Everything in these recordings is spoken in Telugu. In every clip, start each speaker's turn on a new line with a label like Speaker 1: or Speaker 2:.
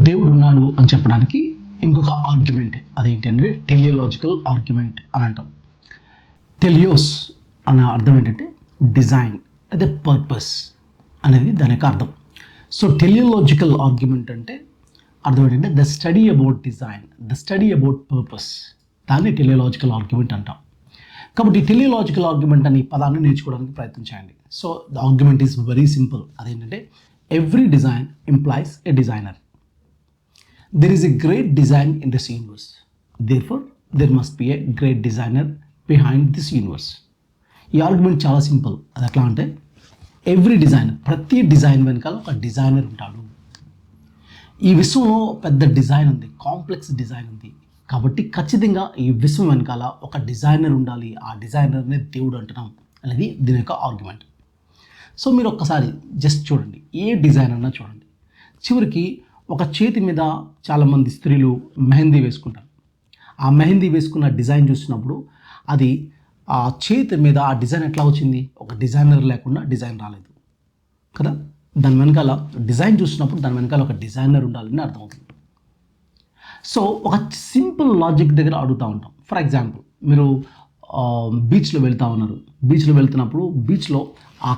Speaker 1: దేవుడు ఉన్నాడు అని చెప్పడానికి ఇంకొక ఆర్గ్యుమెంట్ అదేంటంటే టెలియోలాజికల్ ఆర్గ్యుమెంట్ అని అంటాం. టెలియోస్ అనే అర్థం ఏంటంటే డిజైన్, అదే పర్పస్ అనేది దాని యొక్క అర్థం. సో టెలియోలాజికల్ ఆర్గ్యుమెంట్ అంటే అర్థం ఏంటంటే the study about design, the study about purpose, దాన్ని టెలియోలాజికల్ ఆర్గ్యుమెంట్ అంటాం. కాబట్టి టెలియోలాజికల్ ఆర్గ్యుమెంట్ అనే పదాన్ని నేర్చుకోవడానికి ప్రయత్నం చేయండి. So the argument is very simple. అదేంటంటే every design implies a designer. There is a great design in this universe. Therefore, there must be a great designer behind this universe. ఈ ఆర్గ్యుమెంట్ చాలా సింపుల్. అది ఎట్లా అంటే ఎవ్రీ డిజైన్, ప్రతి డిజైన్ వెనకాల ఒక డిజైనర్ ఉంటాడు. ఈ విశ్వంలో పెద్ద డిజైన్ ఉంది, కాంప్లెక్స్ డిజైన్ ఉంది. కాబట్టి ఖచ్చితంగా ఈ విశ్వం వెనకాల ఒక డిజైనర్ ఉండాలి. ఆ డిజైనర్నే దేవుడు అంటున్నాం అనేది దీని యొక్క ఆర్గ్యుమెంట్. సో మీరు ఒక్కసారి జస్ట్ చూడండి, ఏ డిజైన్ అన్నా చూడండి. చివరికి ఒక చేతి మీద చాలామంది స్త్రీలు మెహందీ వేసుకుంటారు. ఆ మెహందీ వేసుకున్న డిజైన్ చూసినప్పుడు అది ఆ చేతి మీద ఆ డిజైన్ ఎట్లా వచ్చింది? ఒక డిజైనర్ లేకుండా డిజైన్ రాలేదు కదా. దాని వెనకాల డిజైన్ చూసినప్పుడు దాని వెనకాల ఒక డిజైనర్ ఉండాలని అర్థమవుతుంది. సో ఒక సింపుల్ లాజిక్ దగ్గర అడుగుతూ ఉంటాం. ఫర్ ఎగ్జాంపుల్, మీరు బీచ్లో వెళ్తూ ఉన్నారు. బీచ్లో వెళ్తున్నప్పుడు బీచ్లో ఆ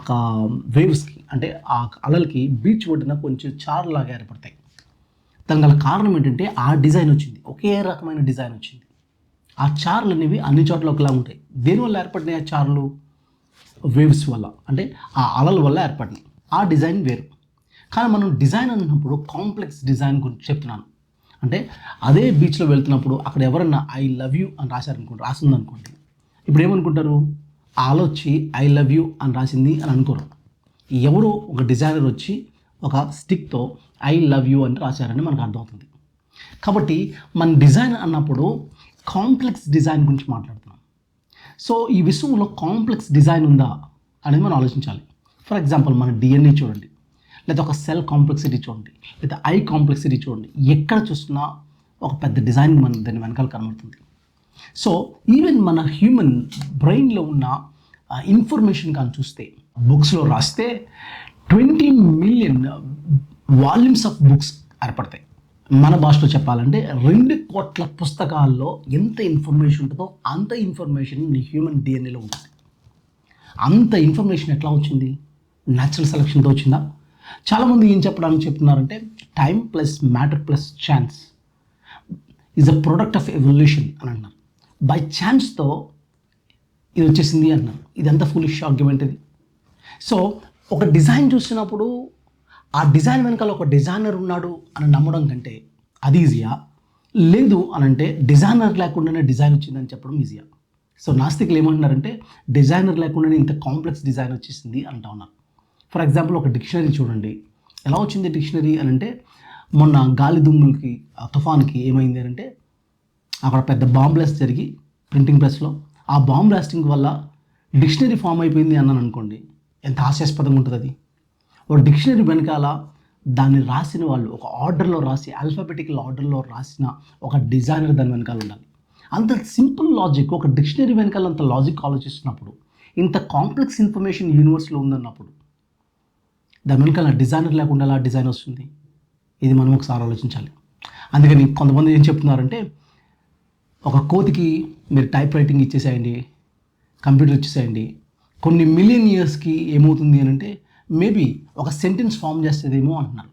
Speaker 1: వేవ్స్కి, అంటే ఆ అలలకి బీచ్ ఒడ్డున కొంచెం చారులాగా ఏర్పడతాయి. దాని గల కారణం ఏంటంటే ఆ డిజైన్ వచ్చింది, ఒకే రకమైన డిజైన్ వచ్చింది. ఆ చార్లు అనేవి అన్ని చోట్ల ఒకలా ఉంటాయి. దేనివల్ల ఏర్పడినాయి ఆ చార్లు? వేవ్స్ వల్ల, అంటే ఆ అలల వల్ల ఏర్పడినాయి. ఆ డిజైన్ వేరు. కానీ మనం డిజైన్ అన్నప్పుడు కాంప్లెక్స్ డిజైన్ గురించి చెప్తున్నాను. అంటే అదే బీచ్లో వెళ్తున్నప్పుడు అక్కడ ఎవరన్నా ఐ లవ్ యూ అని రాసిందనుకోండి, ఇప్పుడు ఏమనుకుంటారు? ఆ అల వచ్చి ఐ లవ్ యూ అని రాసింది అని అనుకోరు. ఎవరో ఒక డిజైనర్ వచ్చి ఒక స్టిక్తో ఐ లవ్ యూ అని రాశారని మనకు అర్థమవుతుంది. కాబట్టి మన డిజైన్ అన్నప్పుడు కాంప్లెక్స్ డిజైన్ గురించి మాట్లాడుతున్నాం. సో ఈ విశ్వంలో కాంప్లెక్స్ డిజైన్ ఉందా అనేది మనం ఆలోచించాలి. ఫర్ ఎగ్జాంపుల్, మన డిఎన్ఏ చూడండి, లేదా ఒక సెల్ కాంప్లెక్సిటీ చూడండి, లేదా ఐ కాంప్లెక్సిటీ చూడండి. ఎక్కడ చూసినా ఒక పెద్ద డిజైన్ మన దాని వెనకాల కనబడుతుంది. సో ఈవెన్ మన హ్యూమన్ బ్రెయిన్లో ఉన్న ఇన్ఫర్మేషన్ కానీ చూస్తే, బుక్స్లో రాస్తే 20 మిలియన్ వాల్యూమ్స్ ఆఫ్ బుక్స్ ఏర్పడతాయి. మన భాషలో చెప్పాలంటే 2 కోట్ల పుస్తకాల్లో ఎంత ఇన్ఫర్మేషన్ ఉంటుందో అంత ఇన్ఫర్మేషన్ హ్యూమన్ డిఎన్ఏలో ఉంటుంది. అంత ఇన్ఫర్మేషన్ ఎట్లా వచ్చింది? న్యాచురల్ సెలక్షన్తో వచ్చిందా? చాలామంది ఏం చెప్పడానికి చెప్తున్నారంటే time plus matter plus chance is a product of evolution అని అన్నారు. బై ఛాన్స్తో ఇది వచ్చేసింది అన్నారు. ఇదంతా ఫులిష్ ఆర్గ్యుమెంట్ ఇది. సో ఒక డిజైన్ చూసినప్పుడు ఆ డిజైన్ వెనకాల ఒక డిజైనర్ ఉన్నాడు అని నమ్మడం కంటే అది ఈజీయా? లేదు అని అంటే డిజైనర్ లేకుండానే డిజైన్ వచ్చిందని చెప్పడం ఈజీయా? సో నాస్తికులు ఏమంటున్నారంటే డిజైనర్ లేకుండానే ఇంత కాంప్లెక్స్ డిజైన్ వచ్చేసింది అంటా ఉన్నారు. ఫర్ ఎగ్జాంపుల్, ఒక డిక్షనరీ చూడండి. ఎలా వచ్చింది డిక్షనరీ అని అంటే, మొన్న గాలి దుమ్ములకి, తుఫాన్కి ఏమైంది అని అంటే అక్కడ పెద్ద బాంబ్ బ్లాస్ట్ జరిగి ప్రింటింగ్ ప్రెస్లో ఆ బాంబ్ బ్లాస్టింగ్ వల్ల డిక్షనరీ ఫామ్ అయిపోయింది అన్నాను అనుకోండి, ఎంత హాస్యాస్పదంగా ఉంటుంది అది. ఒక డిక్షనరీ వెనకాల దాన్ని రాసిన వాళ్ళు ఒక ఆర్డర్లో రాసి, ఆల్ఫాబెటికల్ ఆర్డర్లో రాసిన ఒక డిజైనర్ దాని వెనకాల ఉండాలి. అంత సింపుల్ లాజిక్, ఒక డిక్షనరీ వెనకాల అంత లాజిక్ ఆలోచిస్తున్నప్పుడు, ఇంత కాంప్లెక్స్ ఇన్ఫర్మేషన్ యూనివర్స్లో ఉందన్నప్పుడు దాని వెనకాల డిజైనర్ లేకుండా ఎలా డిజైన్ వస్తుంది? ఇది మనం ఒకసారి ఆలోచించాలి. అందుకని కొంతమంది ఏం చెప్తున్నారంటే, ఒక కోతికి మీరు టైప్ రైటింగ్ ఇచ్చేసేయండి, కంప్యూటర్ ఇచ్చేసేయండి, కొన్ని మిలియన్ ఇయర్స్కి ఏమవుతుంది అని అంటే మేబీ ఒక సెంటెన్స్ ఫామ్ చేస్తుందేమో అంటున్నారు.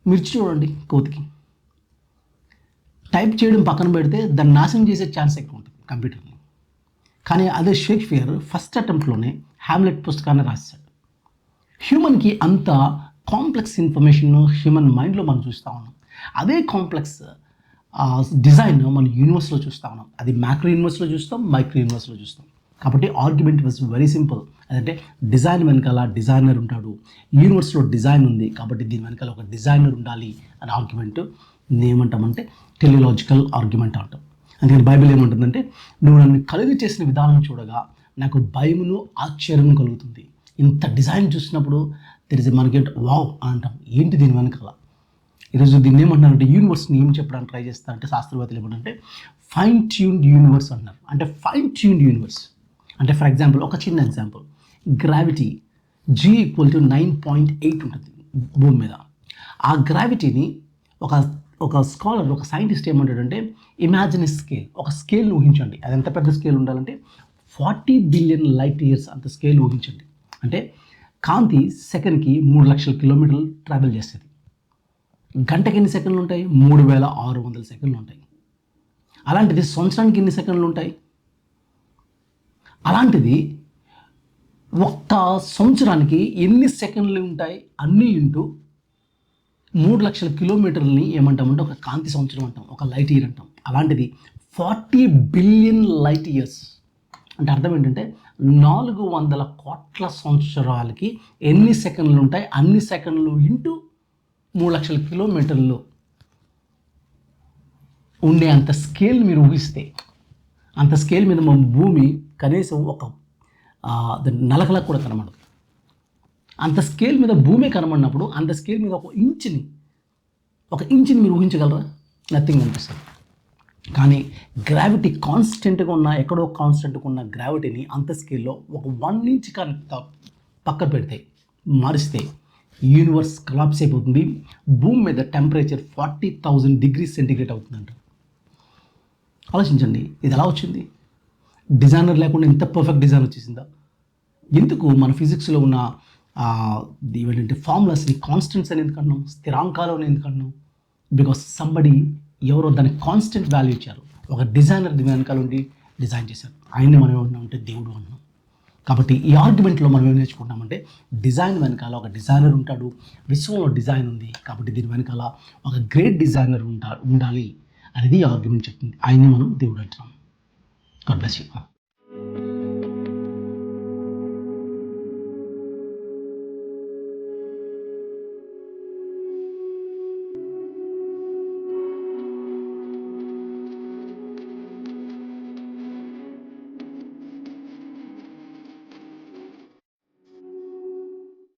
Speaker 1: మీరు చూడండి, కోతికి టైప్ చేయడం పక్కన పెడితే దాన్ని నాశనం చేసే ఛాన్స్ ఎక్కువ ఉంటుంది కంప్యూటర్ని. కానీ అదే షేక్స్పియర్ ఫస్ట్ అటెంప్ట్లోనే హ్యామ్లెట్ పుస్తకాన్ని రాశాడు. హ్యూమన్కి అంత కాంప్లెక్స్ ఇన్ఫర్మేషన్ హ్యూమన్ మైండ్లో మనం చూస్తూ ఉన్నాం. అదే కాంప్లెక్స్ డిజైన్ మన యూనివర్స్లో చూస్తూ ఉన్నాం. అది మ్యాక్రో యూనివర్స్లో చూస్తాం, మైక్రో యూనివర్స్లో చూస్తాం. కాబట్టి ఆర్గ్యుమెంట్ వాజ్ వెరీ సింపుల్. అదంటే డిజైన్ వెనకాల డిజైనర్ ఉంటాడు, యూనివర్స్లో డిజైన్ ఉంది, కాబట్టి దీని వెనకాల ఒక డిజైనర్ ఉండాలి అని ఆర్గ్యుమెంట్ ఏమంటామంటే టెలిలాజికల్ ఆర్గ్యుమెంట్ అంటాం. అందుకని బైబిల్ ఏమంటుందంటే, నువ్వు నన్ను కలుగు చేసిన విధానం చూడగా నాకు భయమును ఆశ్చర్యం కలుగుతుంది. ఇంత డిజైన్ చూసినప్పుడు తెలిసి మనకేంటి వావ్ అని అంటాం. ఏంటి దీని వెనకాల? ఈరోజు దీన్ని ఏమంటున్నారంటే, యూనివర్స్ని ఏం చెప్పడానికి ట్రై చేస్తారంటే శాస్త్రవేత్తలు ఏమంటే ఫైన్ ట్యూన్డ్ యూనివర్స్ అంటున్నారు. అంటే ఫైన్ ట్యూన్డ్ యూనివర్స్ అంటే, ఫర్ ఎగ్జాంపుల్, ఒక చిన్న ఎగ్జాంపుల్, గ్రావిటీ G = 9.8 ఉంటుంది భూమి మీద. ఆ గ్రావిటీని ఒక ఒక స్కాలర్, ఒక సైంటిస్ట్ ఏమంటాడంటే, ఇమాజిన్ ఎ స్కేల్, ఒక స్కేల్ని ఊహించండి. అది ఎంత పెద్ద స్కేల్ ఉండాలంటే 40 బిలియన్ లైట్ ఇయర్స్ అంత స్కేల్ ఊహించండి. అంటే కాంతి సెకండ్కి 3 లక్షల కిలోమీటర్లు ట్రావెల్ చేస్తుంది. గంటకి ఎన్ని సెకండ్లు ఉంటాయి? 3600 సెకండ్లు ఉంటాయి. అలాంటిది సంవత్సరానికి ఎన్ని సెకండ్లు ఉంటాయి? అలాంటిది ఒక్క సంవత్సరానికి ఎన్ని సెకండ్లు ఉంటాయి? అన్నీ ఇంటూ 3 లక్షల కిలోమీటర్లని ఏమంటామంటే ఒక కాంతి సంవత్సరం అంటాం, ఒక లైట్ ఇయర్ అంటాం. అలాంటిది 40 బిలియన్ లైట్ ఇయర్స్ అంటే అర్థం ఏంటంటే 400 కోట్ల సంవత్సరాలకి ఎన్ని సెకండ్లు ఉంటాయి? అన్ని సెకండ్లు ఇంటూ 3 లక్షల కిలోమీటర్లు ఉండే అంత స్కేల్ మీరు ఊహిస్తే, అంత స్కేల్ మీద మన భూమి కనీసం ఒక నలకలకు కూడా కనబడదు. అంత స్కేల్ మీద భూమి కనబడినప్పుడు అంత స్కేల్ మీద ఒక ఇంచుని మీరు ఊహించగలరా? నథింగ్ అనిపిస్తుంది. కానీ గ్రావిటీ కాన్స్టెంట్గా ఉన్న, ఎక్కడో కాన్స్టెంట్గా ఉన్న గ్రావిటీని అంత స్కేల్లో ఒక 1 ఇంచ్ కానీ పక్కన పెడితే, మారిస్తే యూనివర్స్ కొలాప్స్ అయిపోతుంది. భూమి మీద టెంపరేచర్ 40,000 డిగ్రీ సెంటిగ్రేడ్ అవుతుందంట. ఆలోచించండి, ఇది ఎలా వచ్చింది? డిజైనర్ లేకుండా ఇంత పర్ఫెక్ట్ డిజైన్ వచ్చేసిందా? ఎందుకు మన ఫిజిక్స్లో ఉన్న ఏంటంటే ఫార్ములాస్ని కాన్స్టెంట్స్ అని ఎందుకు అంటున్నాం, స్థిరాంకాలు అని ఎందుకు అంటున్నాం? బికాస్ సంబడి ఎవరో దానికి కాన్స్టెంట్ వాల్యూ ఇచ్చారు. ఒక డిజైనర్ దీని వెనకాల ఉండి డిజైన్ చేశారు. ఆయన్ని మనం ఏమన్నామంటే దేవుడు అన్నాం. కాబట్టి ఈ ఆర్గ్యుమెంట్లో మనం ఏం నేర్చుకుంటామంటే, డిజైన్ వెనకాల ఒక డిజైనర్ ఉంటాడు, విశ్వంలో డిజైన్ ఉంది, కాబట్టి దీని వెనకాల ఒక గ్రేట్ డిజైనర్ ఉండాలి అనేది ఆర్గ్యుమెంట్ చెప్తుంది. ఆయన్ని మనం దేవుడు అంటున్నాం. God bless you.